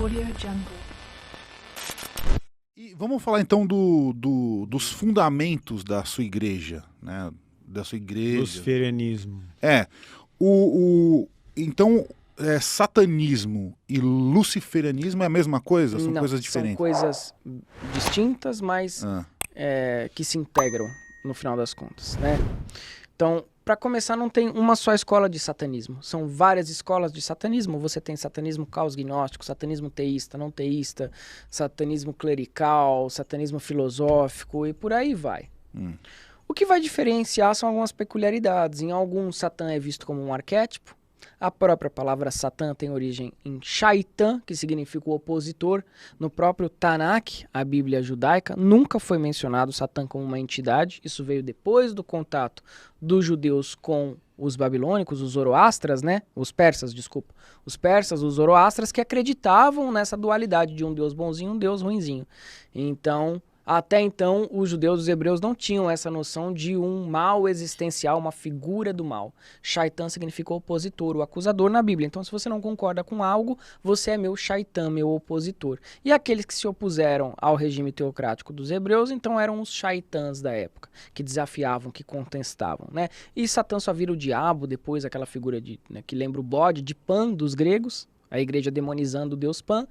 Audio Jungle. E vamos falar então dos fundamentos da sua igreja, né? Da sua igreja. Luciferianismo. Então, satanismo e luciferianismo é a mesma coisa? São Não, coisas diferentes? São coisas distintas, mas que se integram no final das contas, né? Então, para começar, não tem uma só escola de satanismo. São várias escolas de satanismo. Você tem satanismo caos-gnóstico, satanismo teísta, não teísta, satanismo clerical, satanismo filosófico e por aí vai. O que vai diferenciar são algumas peculiaridades. Em alguns, Satã é visto como um arquétipo. A própria palavra Satã tem origem em Shaitan, que significa o opositor. No próprio Tanakh, a Bíblia judaica, nunca foi mencionado Satã como uma entidade. Isso veio depois do contato dos judeus com os babilônicos, os zoroastras, né? Os persas, desculpa. Os persas, os zoroastras, que acreditavam nessa dualidade de um deus bonzinho e um deus ruinzinho. Então, até então, os judeus, os hebreus, não tinham essa noção de um mal existencial, uma figura do mal. Shaitan significa o opositor, o acusador na Bíblia. Então, se você não concorda com algo, você é meu Shaitan, meu opositor. E aqueles que se opuseram ao regime teocrático dos hebreus, então eram os Shaitãs da época, que desafiavam, que contestavam, né? E Satã só vira o diabo depois, aquela figura que lembra o bode de Pan dos gregos, a igreja demonizando o deus Pan,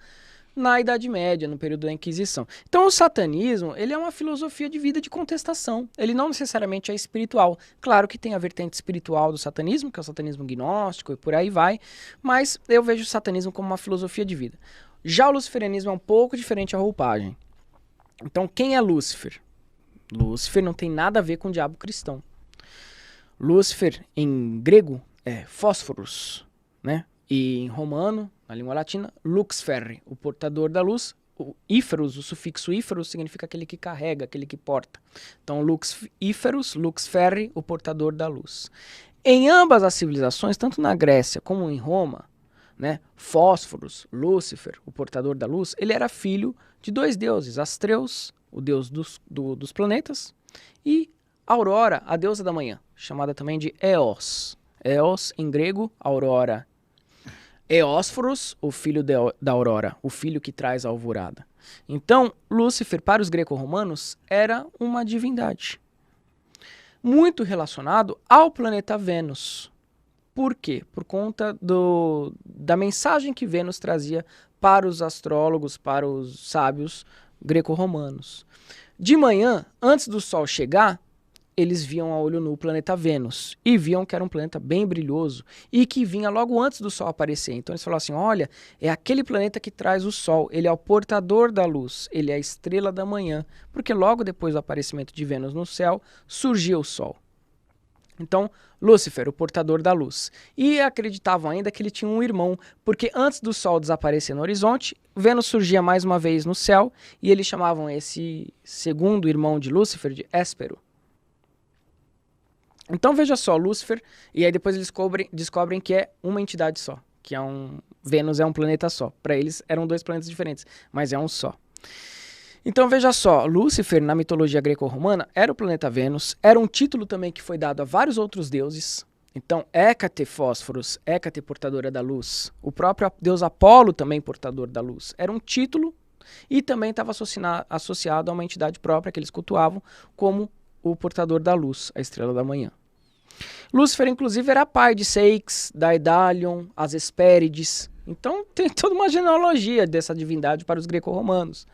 na Idade Média, no período da Inquisição. Então o satanismo, ele é uma filosofia de vida de contestação. Ele não necessariamente é espiritual. Claro que tem a vertente espiritual do satanismo, que é o satanismo gnóstico e por aí vai, mas eu vejo o satanismo como uma filosofia de vida. Já o luciferianismo é um pouco diferente a roupagem. Então quem é Lúcifer? Lúcifer não tem nada a ver com o diabo cristão. Lúcifer, em grego, é fósforos, né? E em romano, na língua latina, lux ferri, o portador da luz. O íferos, o sufixo íferos, significa aquele que carrega, aquele que porta. Então, lux íferos, lux ferri, o portador da luz. Em ambas as civilizações, tanto na Grécia como em Roma, né, Fósforos, Lúcifer, o portador da luz, ele era filho de dois deuses, Astreus, o deus dos planetas, e Aurora, a deusa da manhã, chamada também de Eos. Eos, em grego, Aurora. Eósforos, o filho da aurora, o filho que traz a alvorada. Então, Lúcifer, para os greco-romanos, era uma divindade. Muito relacionado ao planeta Vênus. Por quê? Por conta da mensagem que Vênus trazia para os astrólogos, para os sábios greco-romanos. De manhã, antes do Sol chegar, eles viam a olho nu o planeta Vênus e viam que era um planeta bem brilhoso e que vinha logo antes do Sol aparecer. Então eles falaram assim, olha, é aquele planeta que traz o Sol, ele é o portador da luz, ele é a estrela da manhã, porque logo depois do aparecimento de Vênus no céu, surgiu o Sol. Então, Lúcifer, o portador da luz. E acreditavam ainda que ele tinha um irmão, porque antes do Sol desaparecer no horizonte, Vênus surgia mais uma vez no céu e eles chamavam esse segundo irmão de Lúcifer de Héspero. Então veja só, Lúcifer, e aí depois eles descobrem que é uma entidade só, que Vênus é um planeta só. Para eles eram dois planetas diferentes, mas é um só. Então veja só, Lúcifer na mitologia greco-romana era o planeta Vênus, era um título também que foi dado a vários outros deuses. Então Hécate Fósforos, Hécate portadora da luz, o próprio deus Apolo também portador da luz. Era um título e também estava associado a uma entidade própria que eles cultuavam como o portador da luz, a estrela da manhã. Lúcifer, inclusive, era pai de Ceyx, Daedalion, as Hespérides. Então, tem toda uma genealogia dessa divindade para os greco-romanos.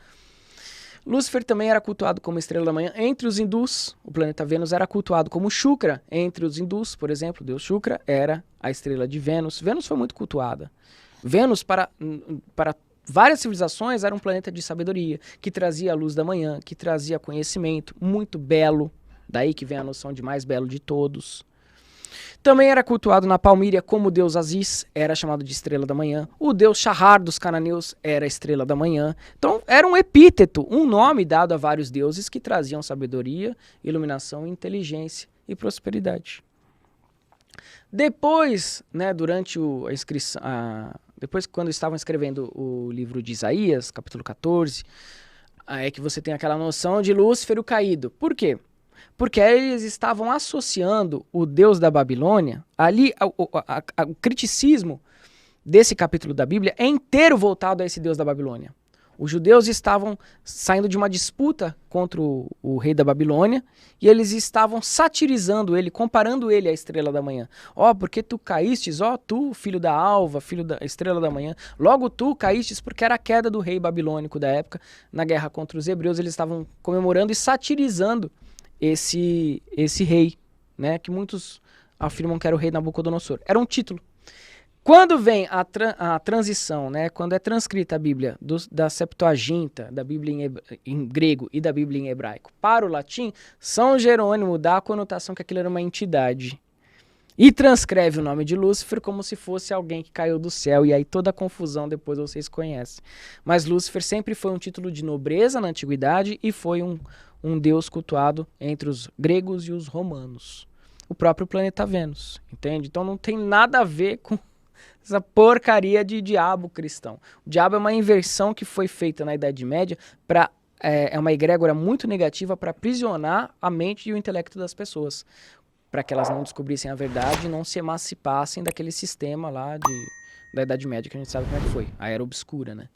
Lúcifer também era cultuado como estrela da manhã entre os hindus. O planeta Vênus era cultuado como Shukra entre os hindus. Por exemplo, o deus Shukra era a estrela de Vênus. Vênus foi muito cultuada. Vênus, para várias civilizações, era um planeta de sabedoria, que trazia a luz da manhã, que trazia conhecimento, muito belo. Daí que vem a noção de mais belo de todos. Também era cultuado na Palmíria como o deus Aziz, era chamado de estrela da manhã. O deus Shahar dos cananeus era a estrela da manhã. Então era um epíteto, um nome dado a vários deuses que traziam sabedoria, iluminação, inteligência e prosperidade. Depois, né, durante a inscrição, depois quando estavam escrevendo o livro de Isaías, capítulo 14, é que você tem aquela noção de Lúcifer o caído. Por quê? Porque eles estavam associando o deus da Babilônia, ali o criticismo desse capítulo da Bíblia é inteiro voltado a esse Deus da Babilônia. Os judeus estavam saindo de uma disputa contra o rei da Babilônia e eles estavam satirizando ele, comparando ele à estrela da manhã. Ó, porque tu caístes, ó, tu, filho da alva, filho da estrela da manhã, logo tu caístes porque era a queda do rei babilônico da época. Na guerra contra os hebreus, eles estavam comemorando e satirizando esse rei, né, que muitos afirmam que era o rei Nabucodonosor. Era um título. Quando vem a transição, né, quando é transcrita a Bíblia da Septuaginta, da Bíblia em grego e da Bíblia em hebraico para o latim, São Jerônimo dá a conotação que aquilo era uma entidade. E transcreve o nome de Lúcifer como se fosse alguém que caiu do céu, e aí toda a confusão depois vocês conhecem. Mas Lúcifer sempre foi um título de nobreza na antiguidade e foi um deus cultuado entre os gregos e os romanos. O próprio planeta Vênus, entende? Então não tem nada a ver com essa porcaria de diabo cristão. O diabo é uma inversão que foi feita na Idade Média para é uma egrégora muito negativa para aprisionar a mente e o intelecto das pessoas, para que elas não descobrissem a verdade e não se emancipassem daquele sistema lá da Idade Média que a gente sabe como é que foi, a Era Obscura, né?